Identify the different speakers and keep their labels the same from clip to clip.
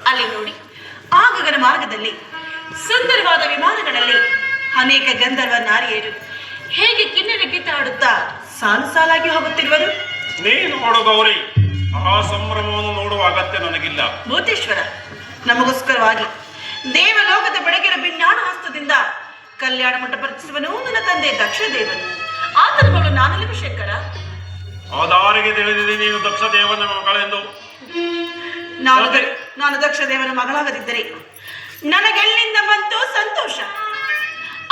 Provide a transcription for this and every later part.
Speaker 1: ಅಲ್ಲಿ ನೋಡಿ ಆ ಗಗನ ಮಾರ್ಗದಲ್ಲಿ ಸುಂದರವಾದ ವಿಮಾನಗಳಲ್ಲಿ ಅನೇಕ ಗಂಧರ್ವ ನಾರಿಯರು ಹೇಗೆ ಕಿನ್ನರ ಗೀತ ಆಡುತ್ತಾ ಸಾಲು ಸಾಲಾಗಿ ಹೋಗುತ್ತಿರುವರು.
Speaker 2: ನೀನು ನೋಡು ಗೌರಿ, ಆ ಸಂಭ್ರಮವನ್ನು ನೋಡುವ ಅಗತ್ಯ ನನಗಿಲ್ಲ.
Speaker 1: ಭೂತೇಶ್ವರ, ನಮಗೋಸ್ಕರವಾಗಿ ದೇವಲೋಕದ ಬೆಳಗಿನ ಭಿನ್ನಾಣ ಹಸ್ತದಿಂದ ಕಲ್ಯಾಣ ಮಂಟಪ ರಚಿಸುವನು ನನ್ನ ತಂದೆ ದಕ್ಷ ದೇವನು. ಆತನ ಮಗಳು ನಾನಲ್ಲಿವ ಶೇಖರ.
Speaker 2: ಆಧಾರಿಗೆ ತಿಳಿದಿದೆ ನೀನು ದಕ್ಷ ದೇವನ ಮಗಳೆಂದು.
Speaker 1: ನಾನು ದಕ್ಷ ದೇವನ ಮಗಳಾಗದಿದ್ದರೆ ನನಗೆಲ್ಲಿಂದ ಬಂತು ಸಂತೋಷ.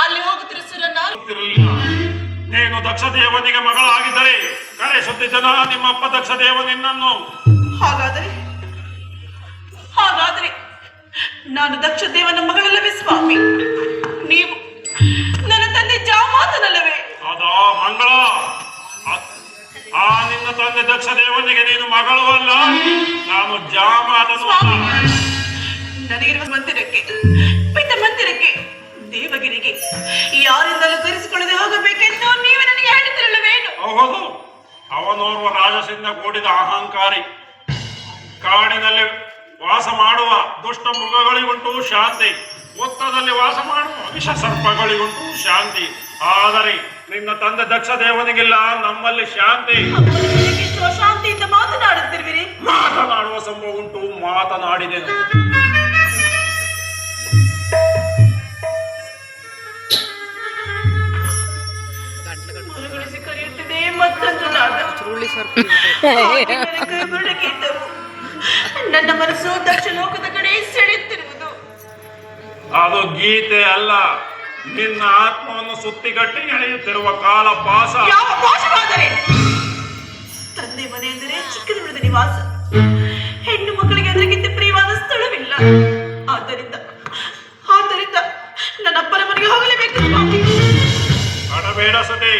Speaker 1: ಅಲ್ಲಿ ಹೋಗುತ್ತಿರುವ ಸುರನ್ನ
Speaker 2: ನೀನು ದಕ್ಷ ದೇವನಿಗೆ ಮಗಳಾಗಿದ್ದರೆ ಕರೆ ಸುದ್ದಿ ಜನ ನಿಮ್ಮಪ್ಪ ದಕ್ಷ ದೇವ ನಿನ್ನನ್ನು.
Speaker 1: ಹಾಗಾದರೆ ನಾನು ದಕ್ಷ ದೇವನ ಮಗಳಲ್ಲವೇ ಸ್ವಾಮಿ? ನೀವು ನನ್ನ ತಂದೆ ಜಾಮಾತನಲ್ಲವೇ?
Speaker 2: ಅದಾ ಮಂಗಳ, ಆ ನಿನ್ನ ತಂದೆ ದಕ್ಷ ದೇವನಿಗೆ ನೀನು ಮಗಳು ಅಲ್ಲ, ನಾನು ಜಾಮಾತನು.
Speaker 1: ನನಗಿರುವ ಮಂದಿರಕ್ಕೆ, ಪಿತ ಮಂದಿರಕ್ಕೆ, ದೇವಗಿರಿಗೆ ಯಾರಿಂದಲೂ ಕರೆಸಿಕೊಳ್ಳದೆ ಹೋಗಬೇಕೆಂದು ನೀವು ನನಗೆ ಹೇಳಿದ್ರಲ್ಲವೇನು?
Speaker 2: ಹೌದು, ಅವನೋರ್ವ ರಾಜಸಿಂದ ಕೂಡಿದ ಅಹಂಕಾರಿ. ಕಾಡಿನಲ್ಲಿ ವಾಸ ಮಾಡುವ ದುಷ್ಟ ಮೃಗಗಳಿಗುಂಟು ಶಾಂತಿ, ಉತ್ತದಲ್ಲಿ ವಾಸ ಮಾಡುವ ವಿಷ ಸರ್ಪಗಳಿಗುಂಟು ಶಾಂತಿ. ಆದರೆ ನಿನ್ನ ತಂದೆ ದಕ್ಷ ದೇವನಿಗಿಲ್ಲ ನಮ್ಮಲ್ಲಿ ಶಾಂತಿ.
Speaker 1: ಶಾಂತಿಯಿಂದ ಮಾತನಾಡುತ್ತಿರುವಿರಿ?
Speaker 2: ಮಾತನಾಡುವ ಸಂಭವ ಉಂಟು, ಮಾತನಾಡಿದೆನು.
Speaker 1: ಕರೆಯುತ್ತಿದೆ ಮತ್ತೊಂದು ನಾದ. ನನ್ನ ಮನಸ್ಸು ದಕ್ಷ ಲೋಕದ ಕಡೆ ಸೆಳೆಯುತ್ತಿರುವುದು.
Speaker 2: ಅದು ಗೀತೆ ಅಲ್ಲ, ನಿನ್ನ ಆತ್ಮವನ್ನು ಸುತ್ತಿಗಟ್ಟಿ ಎಳೆಯುತ್ತಿರುವ ಕಾಲ ಪಾಸ.
Speaker 1: ಯಾವ ಪಾಶವಾದರೆ? ತಂದೆ ಮನೆ ಎಂದರೆ ಚಿಕ್ಕದುಳಿದ ನಿವಾಸ. ಹೆಣ್ಣು ಮಕ್ಕಳಿಗೆ ಅದಕ್ಕಿಂತ ಪ್ರಿಯವಾದ ಸ್ಥಳವಿಲ್ಲ. ಆದ್ದರಿಂದ ನನ್ನ ಅಪ್ಪನ ಮನೆಗೆ ಹೋಗಲೇಬೇಕು ಸ್ವಾಮಿ.
Speaker 2: ಅಡಬೇಡ ಸತಿ.